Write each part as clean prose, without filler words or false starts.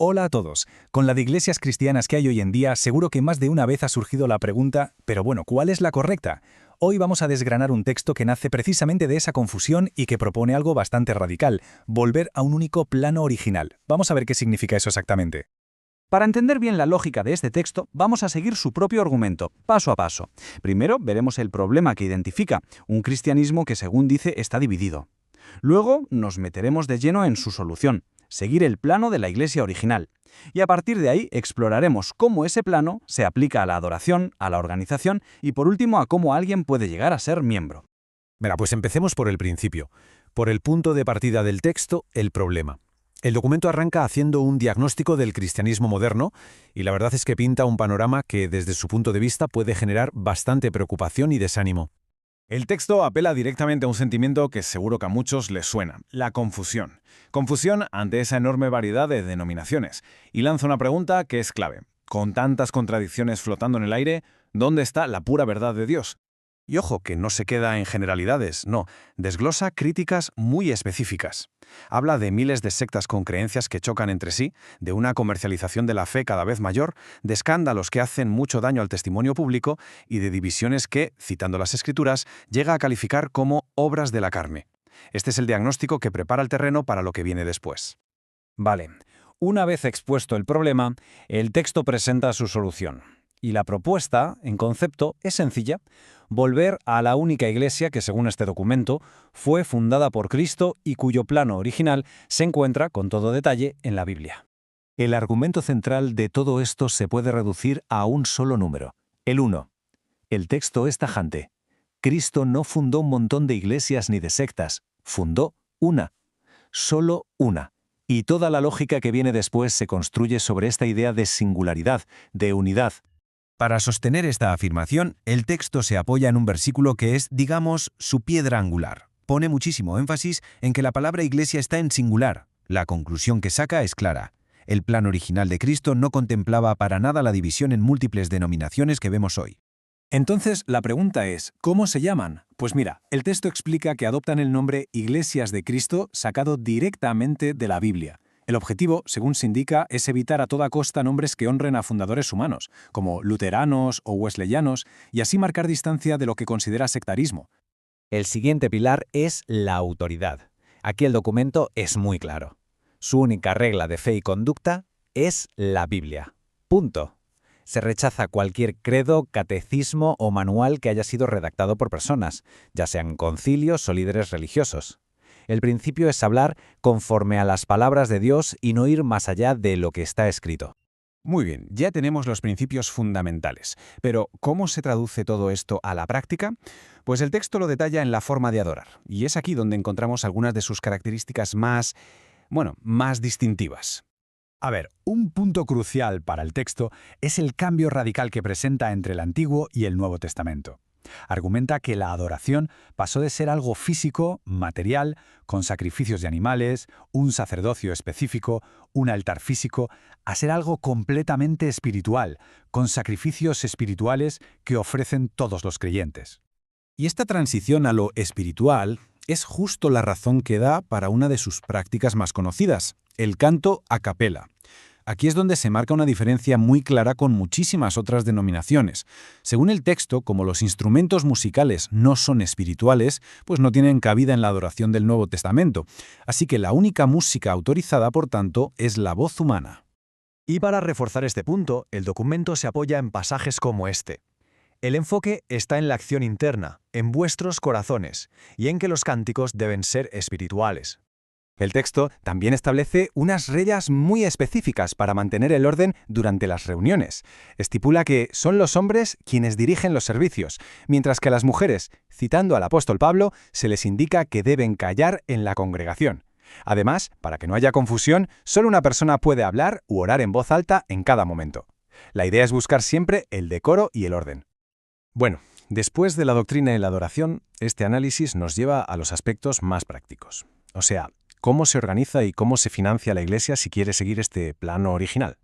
Hola a todos. Con la de iglesias cristianas que hay hoy en día, seguro que más de una vez ha surgido la pregunta, pero bueno, ¿cuál es la correcta? Hoy vamos a desgranar un texto que nace precisamente de esa confusión y que propone algo bastante radical, volver a un único plano original. Vamos a ver qué significa eso exactamente. Para entender bien la lógica de este texto, vamos a seguir su propio argumento, paso a paso. Primero, veremos el problema que identifica, un cristianismo que, según dice, está dividido. Luego, nos meteremos de lleno en su solución, seguir el plano de la iglesia original. Y a partir de ahí, exploraremos cómo ese plano se aplica a la adoración, a la organización y, por último, a cómo alguien puede llegar a ser miembro. Mira, pues empecemos por el principio, por el punto de partida del texto, el problema. El documento arranca haciendo un diagnóstico del cristianismo moderno y la verdad es que pinta un panorama que desde su punto de vista puede generar bastante preocupación y desánimo. El texto apela directamente a un sentimiento que seguro que a muchos les suena, la confusión. Confusión ante esa enorme variedad de denominaciones. Y lanza una pregunta que es clave. Con tantas contradicciones flotando en el aire, ¿dónde está la pura verdad de Dios? Y ojo, que no se queda en generalidades, no, desglosa críticas muy específicas. Habla de miles de sectas con creencias que chocan entre sí, de una comercialización de la fe cada vez mayor, de escándalos que hacen mucho daño al testimonio público y de divisiones que, citando las Escrituras, llega a calificar como obras de la carne. Este es el diagnóstico que prepara el terreno para lo que viene después. Vale, una vez expuesto el problema, el texto presenta su solución. Y la propuesta, en concepto, es sencilla: volver a la única iglesia que, según este documento, fue fundada por Cristo y cuyo plano original se encuentra, con todo detalle, en la Biblia. El argumento central de todo esto se puede reducir a un solo número, el 1. El texto es tajante. Cristo no fundó un montón de iglesias ni de sectas, fundó una, solo una. Y toda la lógica que viene después se construye sobre esta idea de singularidad, de unidad. Para sostener esta afirmación, el texto se apoya en un versículo que es, digamos, su piedra angular. Pone muchísimo énfasis en que la palabra iglesia está en singular. La conclusión que saca es clara. El plan original de Cristo no contemplaba para nada la división en múltiples denominaciones que vemos hoy. Entonces, la pregunta es, ¿cómo se llaman? Pues mira, el texto explica que adoptan el nombre Iglesias de Cristo sacado directamente de la Biblia. El objetivo, según se indica, es evitar a toda costa nombres que honren a fundadores humanos, como luteranos o wesleyanos, y así marcar distancia de lo que considera sectarismo. El siguiente pilar es la autoridad. Aquí el documento es muy claro. Su única regla de fe y conducta es la Biblia. Punto. Se rechaza cualquier credo, catecismo o manual que haya sido redactado por personas, ya sean concilios o líderes religiosos. El principio es hablar conforme a las palabras de Dios y no ir más allá de lo que está escrito. Muy bien, ya tenemos los principios fundamentales. Pero, ¿cómo se traduce todo esto a la práctica? Pues el texto lo detalla en la forma de adorar, y es aquí donde encontramos algunas de sus características más distintivas. A ver, un punto crucial para el texto es el cambio radical que presenta entre el Antiguo y el Nuevo Testamento. Argumenta que la adoración pasó de ser algo físico, material, con sacrificios de animales, un sacerdocio específico, un altar físico, a ser algo completamente espiritual, con sacrificios espirituales que ofrecen todos los creyentes. Y esta transición a lo espiritual es justo la razón que da para una de sus prácticas más conocidas, el canto a capela. Aquí es donde se marca una diferencia muy clara con muchísimas otras denominaciones. Según el texto, como los instrumentos musicales no son espirituales, pues no tienen cabida en la adoración del Nuevo Testamento. Así que la única música autorizada, por tanto, es la voz humana. Y para reforzar este punto, el documento se apoya en pasajes como este. El enfoque está en la acción interna, en vuestros corazones, y en que los cánticos deben ser espirituales. El texto también establece unas reglas muy específicas para mantener el orden durante las reuniones. Estipula que son los hombres quienes dirigen los servicios, mientras que a las mujeres, citando al apóstol Pablo, se les indica que deben callar en la congregación. Además, para que no haya confusión, solo una persona puede hablar u orar en voz alta en cada momento. La idea es buscar siempre el decoro y el orden. Bueno, después de la doctrina y la adoración, este análisis nos lleva a los aspectos más prácticos. O sea, ¿cómo se organiza y cómo se financia la Iglesia si quiere seguir este plano original?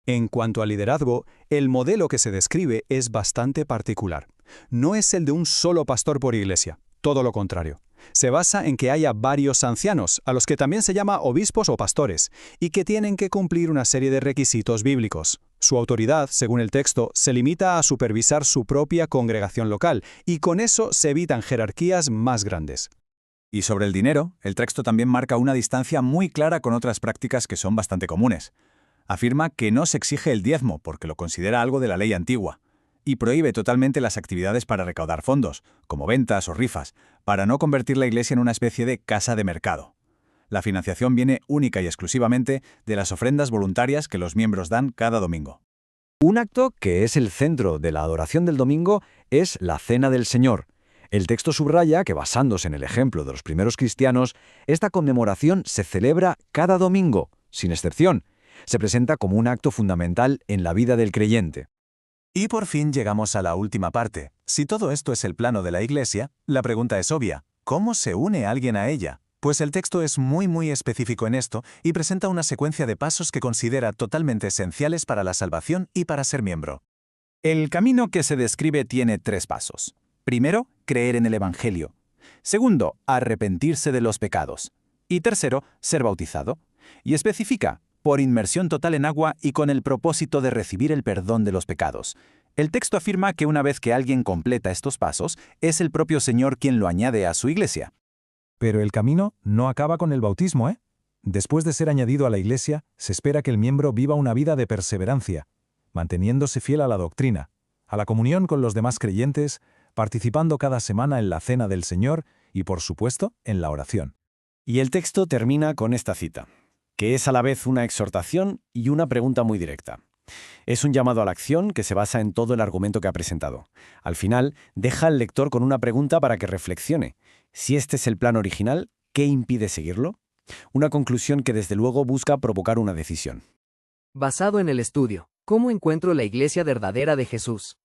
En cuanto al liderazgo, el modelo que se describe es bastante particular. No es el de un solo pastor por iglesia, todo lo contrario. Se basa en que haya varios ancianos, a los que también se llama obispos o pastores, y que tienen que cumplir una serie de requisitos bíblicos. Su autoridad, según el texto, se limita a supervisar su propia congregación local, y con eso se evitan jerarquías más grandes. Y sobre el dinero, el texto también marca una distancia muy clara con otras prácticas que son bastante comunes. Afirma que no se exige el diezmo porque lo considera algo de la ley antigua, y prohíbe totalmente las actividades para recaudar fondos, como ventas o rifas, para no convertir la Iglesia en una especie de casa de mercado. La financiación viene única y exclusivamente de las ofrendas voluntarias que los miembros dan cada domingo. Un acto que es el centro de la adoración del domingo es la Cena del Señor. El texto subraya que, basándose en el ejemplo de los primeros cristianos, esta conmemoración se celebra cada domingo, sin excepción. Se presenta como un acto fundamental en la vida del creyente. Y por fin llegamos a la última parte. Si todo esto es el plano de la Iglesia, la pregunta es obvia. ¿Cómo se une alguien a ella? Pues el texto es muy específico en esto y presenta una secuencia de pasos que considera totalmente esenciales para la salvación y para ser miembro. El camino que se describe tiene 3 pasos. Primero, creer en el Evangelio. Segundo, arrepentirse de los pecados. Y tercero, ser bautizado. Y especifica, por inmersión total en agua y con el propósito de recibir el perdón de los pecados. El texto afirma que una vez que alguien completa estos pasos, es el propio Señor quien lo añade a su Iglesia. Pero el camino no acaba con el bautismo, ¿eh? Después de ser añadido a la Iglesia, se espera que el miembro viva una vida de perseverancia, manteniéndose fiel a la doctrina, a la comunión con los demás creyentes, participando cada semana en la Cena del Señor y, por supuesto, en la oración. Y el texto termina con esta cita, que es a la vez una exhortación y una pregunta muy directa. Es un llamado a la acción que se basa en todo el argumento que ha presentado. Al final, deja al lector con una pregunta para que reflexione. Si este es el plan original, ¿qué impide seguirlo? Una conclusión que desde luego busca provocar una decisión. Basado en el estudio, ¿cómo encuentro la Iglesia verdadera de Jesús?